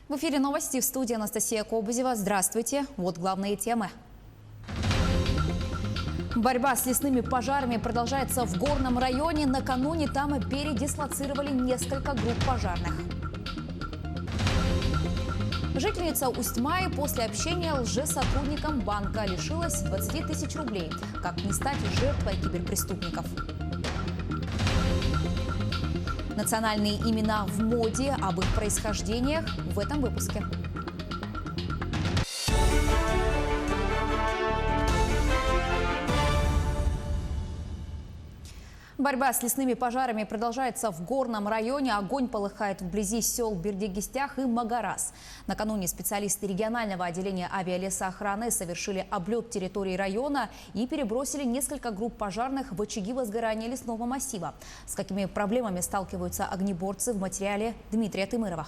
В эфире новости, в студии Анастасия Кобызева. Здравствуйте. Вот главные темы. Борьба с лесными пожарами продолжается в Горном районе. Накануне там передислоцировали несколько групп пожарных. Жительница Усть-Маи после общения лжесотрудником банка лишилась 20 тысяч рублей. Как не стать жертвой киберпреступников? Национальные имена в моде, об их происхождениях в этом выпуске. Борьба с лесными пожарами продолжается в Горном районе. Огонь полыхает вблизи сел Бердигистях и Магарас. Накануне специалисты регионального отделения авиалесоохраны совершили облет территории района и перебросили несколько групп пожарных в очаги возгорания лесного массива. С какими проблемами сталкиваются огнеборцы, в материале Дмитрия Тымырова.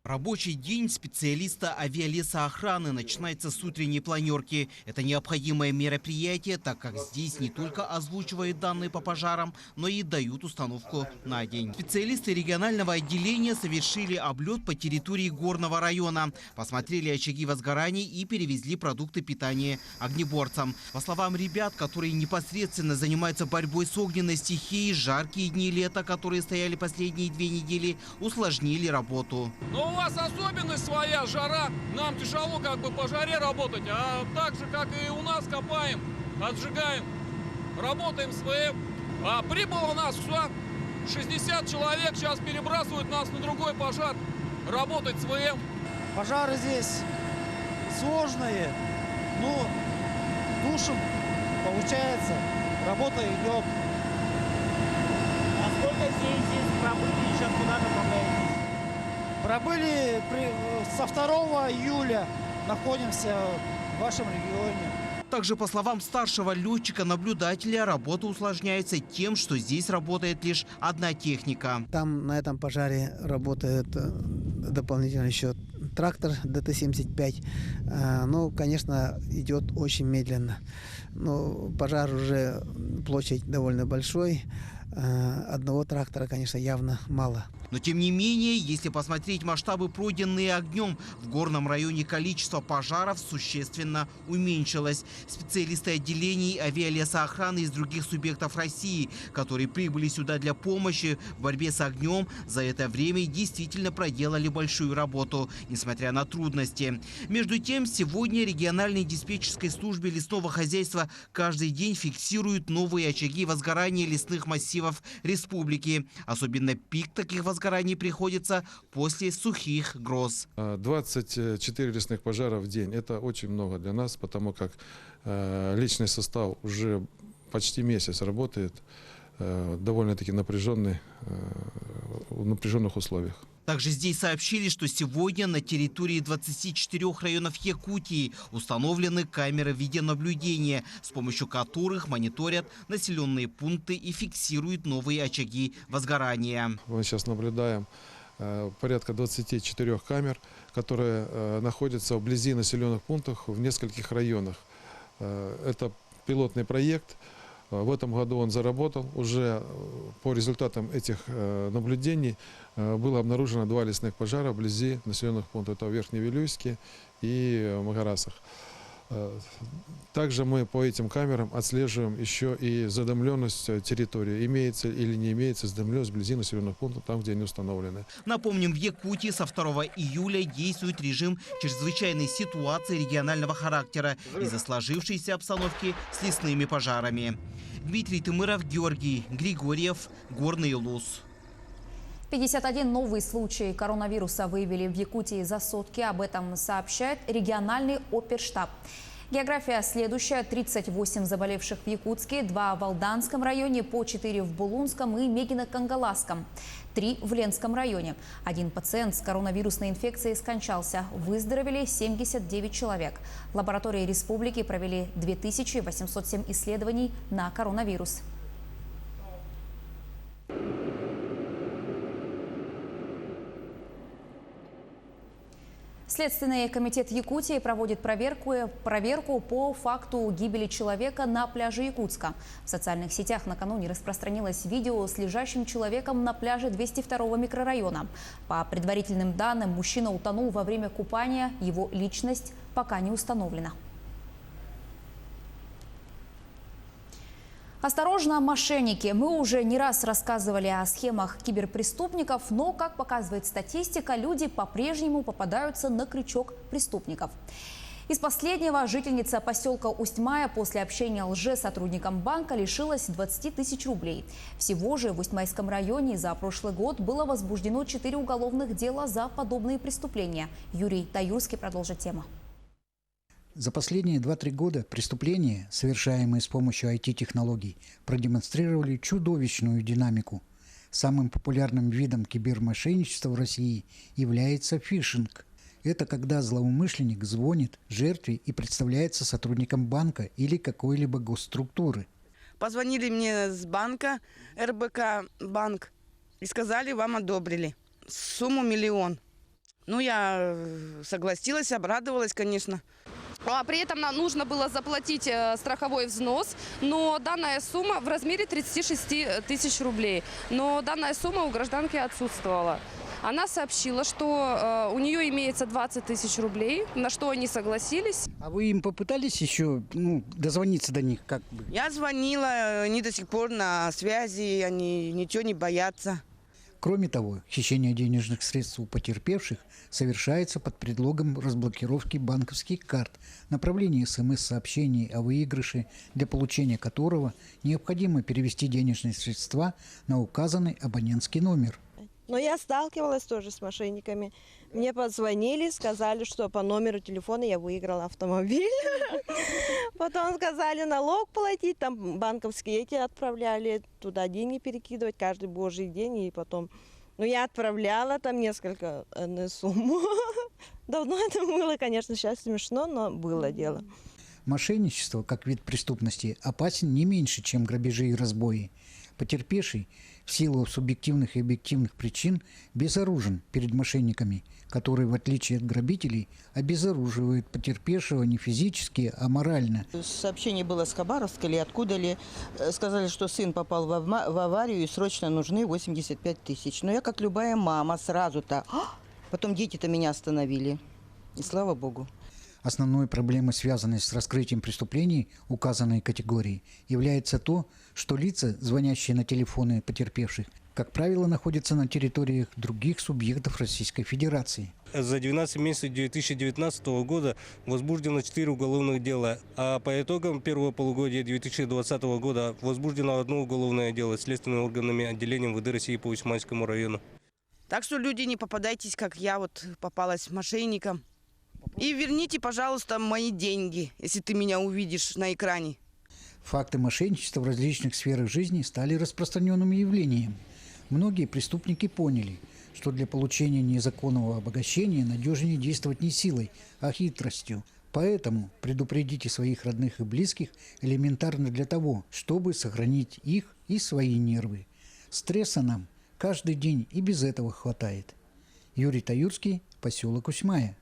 Рабочий день специалиста авиалесоохраны начинается с утренней планерки. Это необходимое мероприятие, так как здесь не только озвучивают данные по пожарам, но и дают установку на день. Специалисты регионального отделения совершили облет по территории Горного района, посмотрели очаги возгораний и перевезли продукты питания огнеборцам. По словам ребят, которые непосредственно занимаются борьбой с огненной стихией, жаркие дни лета, которые стояли последние 2 недели, усложнили работу. У вас особенность своя, жара. Нам тяжело по жаре работать, а так же, как и у нас, копаем, отжигаем, работаем своим. А прибыло у нас все, 60 человек, сейчас перебрасывают нас на другой пожар, работать своим. Пожары здесь сложные, но душем получается, работа идет. А сколько здесь пробыли, сейчас куда направляетесь? Пробыли со 2 июля, находимся в вашем регионе. Также, по словам старшего летчика-наблюдателя, работа усложняется тем, что здесь работает лишь одна техника. Там на этом пожаре работает дополнительно еще трактор ДТ-75. Ну, конечно, идет очень медленно. Но пожар уже, площадь довольно большой. Одного трактора, конечно, явно мало. Но тем не менее, если посмотреть масштабы, пройденные огнем, в Горном районе количество пожаров существенно уменьшилось. Специалисты отделений авиалесоохраны из других субъектов России, которые прибыли сюда для помощи в борьбе с огнем, за это время действительно проделали большую работу, несмотря на трудности. Между тем, сегодня региональной диспетчерской службе лесного хозяйства каждый день фиксируют новые очаги возгорания лесных массивов республики. Особенно пик таких возгораний приходится после сухих гроз. 24 лесных пожара в день – это очень много для нас, потому как личный состав уже почти месяц работает в довольно-таки напряженных условиях. Также здесь сообщили, что сегодня на территории 24 районов Якутии установлены камеры видеонаблюдения, с помощью которых мониторят населенные пункты и фиксируют новые очаги возгорания. Мы сейчас наблюдаем порядка 24 камер, которые находятся вблизи населенных пунктов в нескольких районах. Это пилотный проект. В этом году он заработал. Уже по результатам этих наблюдений было обнаружено 2 лесных пожара вблизи населенных пунктов. Это в Верхневилюйске и в Магарасах. Также мы по этим камерам отслеживаем еще и задымленность территории. Имеется или не имеется задымленность вблизи населенных пунктов, там, где они установлены. Напомним, в Якутии со 2 июля действует режим чрезвычайной ситуации регионального характера из-за сложившейся обстановки с лесными пожарами. Дмитрий Тымыров, Георгий Григорьев, Горный Луз. 51 новый случай коронавируса выявили в Якутии за сутки. Об этом сообщает региональный оперштаб. География следующая. 38 заболевших в Якутске, 2 в Алданском районе, по 4 в Булунском и Мегино-Кангаласском, 3 в Ленском районе. 1 пациент с коронавирусной инфекцией скончался. Выздоровели 79 человек. В лаборатории республики провели 2807 исследований на коронавирус. Следственный комитет Якутии проводит проверку по факту гибели человека на пляже Якутска. В социальных сетях накануне распространилось видео с лежащим человеком на пляже 202-го микрорайона. По предварительным данным, мужчина утонул во время купания. Его личность пока не установлена. Осторожно, мошенники. Мы уже не раз рассказывали о схемах киберпреступников, но, как показывает статистика, люди по-прежнему попадаются на крючок преступников. Из последнего жительница поселка Усть-Мая после общения лжесотрудником банка лишилась 20 тысяч рублей. Всего же в Усть-Майском районе за прошлый год было возбуждено 4 уголовных дела за подобные преступления. Юрий Таюрский продолжит тему. За последние 2-3 года преступления, совершаемые с помощью IT-технологий, продемонстрировали чудовищную динамику. Самым популярным видом кибермошенничества в России является фишинг. Это когда злоумышленник звонит жертве и представляется сотрудником банка или какой-либо госструктуры. Позвонили мне с банка, РБК банк, и сказали, вам одобрили сумму 1 000 000. Я согласилась, обрадовалась, конечно. А при этом нам нужно было заплатить страховой взнос, но данная сумма в размере 36 тысяч рублей. Но данная сумма у гражданки отсутствовала. Она сообщила, что у нее имеется 20 тысяч рублей, на что они согласились. А вы им попытались еще дозвониться до них? Как бы? Я звонила, они до сих пор на связи, они ничего не боятся. Кроме того, хищение денежных средств у потерпевших совершается под предлогом разблокировки банковских карт, направления СМС-сообщений о выигрыше, для получения которого необходимо перевести денежные средства на указанный абонентский номер. Но я сталкивалась тоже с мошенниками. Мне позвонили, сказали, что по номеру телефона я выиграла автомобиль. Потом сказали налог платить, там банковские эти отправляли, туда деньги перекидывать каждый божий день. И потом, я отправляла там несколько сумму. Давно это было, конечно, сейчас смешно, но было дело. Мошенничество, как вид преступности, опасен не меньше, чем грабежи и разбои. Потерпевший в силу субъективных и объективных причин безоружен перед мошенниками, которые, в отличие от грабителей, обезоруживают потерпевшего не физически, а морально. Сообщение было с Хабаровска или откуда ли. Сказали, что сын попал в аварию и срочно нужны 85 тысяч. Но я, как любая мама, сразу-то... Потом дети-то меня остановили. И слава богу. Основной проблемой, связанной с раскрытием преступлений указанной категории, является то, что лица, звонящие на телефоны потерпевших, как правило, находятся на территориях других субъектов Российской Федерации. За 12 месяцев 2019 года возбуждено 4 уголовных дела, а по итогам первого полугодия 2020 года возбуждено 1 уголовное дело следственными органами отделения МВД России по Усть-Майскому району. Так что, люди, не попадайтесь, как я попалась мошенникам. И верните, пожалуйста, мои деньги, если ты меня увидишь на экране. Факты мошенничества в различных сферах жизни стали распространенным явлением. Многие преступники поняли, что для получения незаконного обогащения надежнее действовать не силой, а хитростью. Поэтому предупредите своих родных и близких элементарно для того, чтобы сохранить их и свои нервы. Стресса нам каждый день и без этого хватает. Юрий Таюрский, поселок Усть-Мая.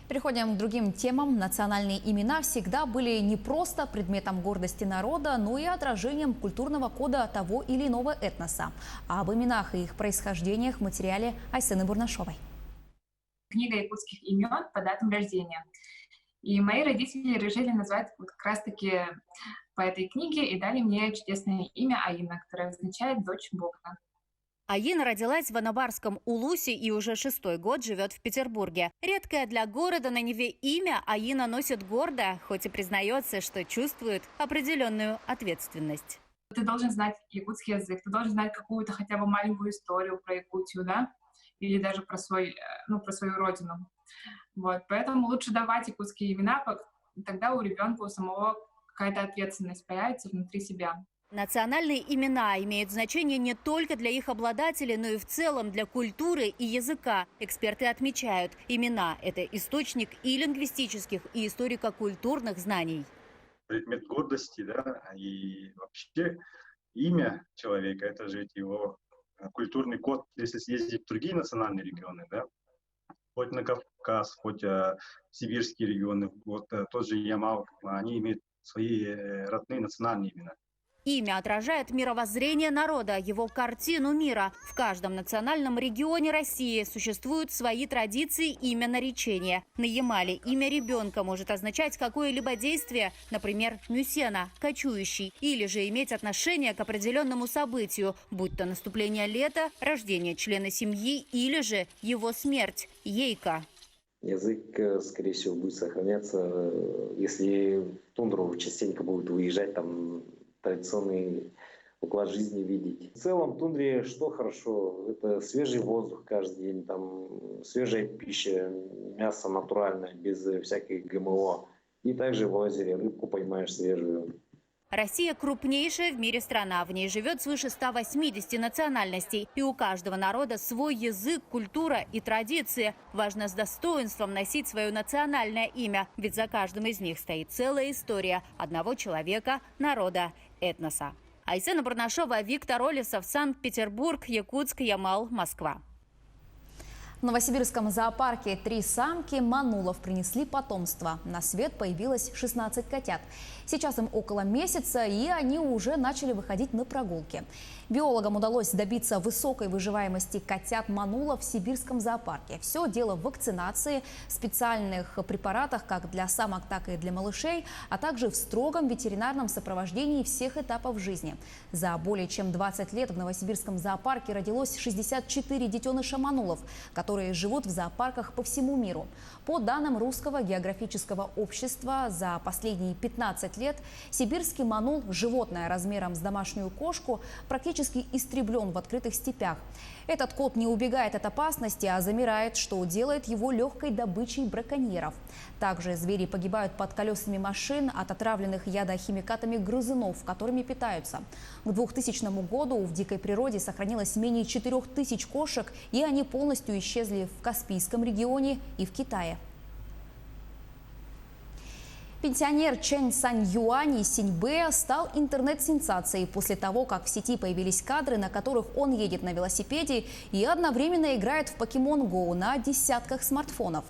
Переходим к другим темам. Национальные имена всегда были не просто предметом гордости народа, но и отражением культурного кода того или иного этноса. А об именах и их происхождениях в материале Айсены Бурнашовой. Книга якутских имен по датам рождения. И мои родители решили назвать как раз-таки по этой книге и дали мне чудесное имя Аина, которое означает «дочь Бога». Аина родилась в Анабарском Улусе и уже 6-й год живет в Петербурге. Редкое для города на Неве имя Аина носит гордо, хоть и признается, что чувствует определенную ответственность. Ты должен знать якутский язык, ты должен знать какую-то хотя бы маленькую историю про Якутию, да, или даже про свою родину. Поэтому лучше давать якутские имена, тогда у ребенка у самого какая-то ответственность появится внутри себя. Национальные имена имеют значение не только для их обладателей, но и в целом для культуры и языка. Эксперты отмечают, имена – это источник и лингвистических, и историко-культурных знаний. Предмет гордости, да, и вообще имя человека – это же его культурный код. Если съездить в другие национальные регионы, да, хоть на Кавказ, хоть сибирские регионы, вот тот же Ямал, они имеют свои родные национальные имена. Имя отражает мировоззрение народа, его картину мира. В каждом национальном регионе России существуют свои традиции имя наречения. На Ямале имя ребенка может означать какое-либо действие, например, мюсена, кочующий, или же иметь отношение к определенному событию, будь то наступление лета, рождение члена семьи или же его смерть, ейка. Язык, скорее всего, будет сохраняться, если в тундру частенько будут выезжать, там традиционный уклад жизни видеть. В целом в тундре что хорошо? Это свежий воздух каждый день, там свежая пища, мясо натуральное, без всяких ГМО. И также в озере рыбку поймаешь свежую. Россия крупнейшая в мире страна. В ней живет свыше 180 национальностей. И у каждого народа свой язык, культура и традиции. Важно с достоинством носить свое национальное имя. Ведь за каждым из них стоит целая история одного человека, народа, этноса. Айсена Барнашова, Виктор Олесов, Санкт-Петербург, Якутск, Ямал, Москва. В Новосибирском зоопарке 3 самки манулов принесли потомство. На свет появилось 16 котят. Сейчас им около месяца, и они уже начали выходить на прогулки. Биологам удалось добиться высокой выживаемости котят-манулов в сибирском зоопарке. Все дело в вакцинации, специальных препаратах как для самок, так и для малышей, а также в строгом ветеринарном сопровождении всех этапов жизни. За более чем 20 лет в Новосибирском зоопарке родилось 64 детеныша манулов, которые живут в зоопарках по всему миру. По данным Русского географического общества, за последние 15 лет сибирский манул, животное размером с домашнюю кошку, практически истреблен в открытых степях. Этот кот не убегает от опасности, а замирает, что делает его легкой добычей браконьеров. Также звери погибают под колесами машин от отравленных ядохимикатами грызунов, которыми питаются. К 2000 году в дикой природе сохранилось менее 4000 кошек, и они полностью исчезли в Каспийском регионе и в Китае. Пенсионер Чен Сань Юань из Синьбэя стал интернет-сенсацией после того, как в сети появились кадры, на которых он едет на велосипеде и одновременно играет в Pokemon Go на десятках смартфонов.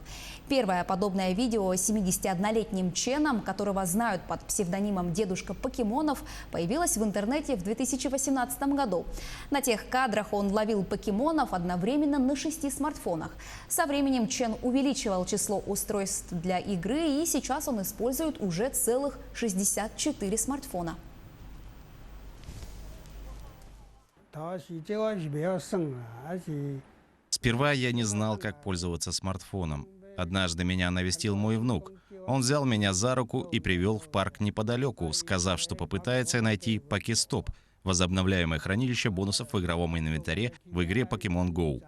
Первое подобное видео с 71-летним Ченом, которого знают под псевдонимом «Дедушка покемонов», появилось в интернете в 2018 году. На тех кадрах он ловил покемонов одновременно на 6 смартфонах. Со временем Чен увеличивал число устройств для игры, и сейчас он использует уже целых 64 смартфона. Сперва я не знал, как пользоваться смартфоном. Однажды меня навестил мой внук. Он взял меня за руку и привел в парк неподалеку, сказав, что попытается найти Покестоп, возобновляемое хранилище бонусов в игровом инвентаре в игре Pokemon Go.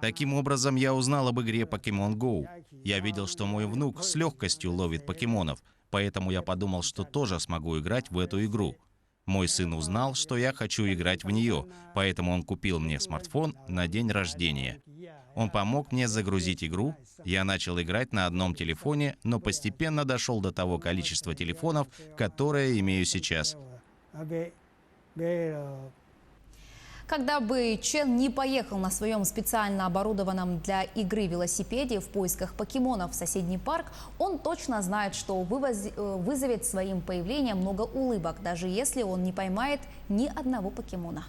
Таким образом, я узнал об игре Pokemon Go. Я видел, что мой внук с легкостью ловит покемонов, поэтому я подумал, что тоже смогу играть в эту игру. Мой сын узнал, что я хочу играть в нее, поэтому он купил мне смартфон на день рождения. Он помог мне загрузить игру. Я начал играть на одном телефоне, но постепенно дошел до того количества телефонов, которые имею сейчас. Когда бы Чен не поехал на своем специально оборудованном для игры велосипеде в поисках покемонов в соседний парк, он точно знает, что вызовет своим появлением много улыбок, даже если он не поймает ни одного покемона.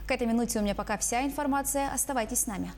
К этой минуте у меня пока вся информация. Оставайтесь с нами.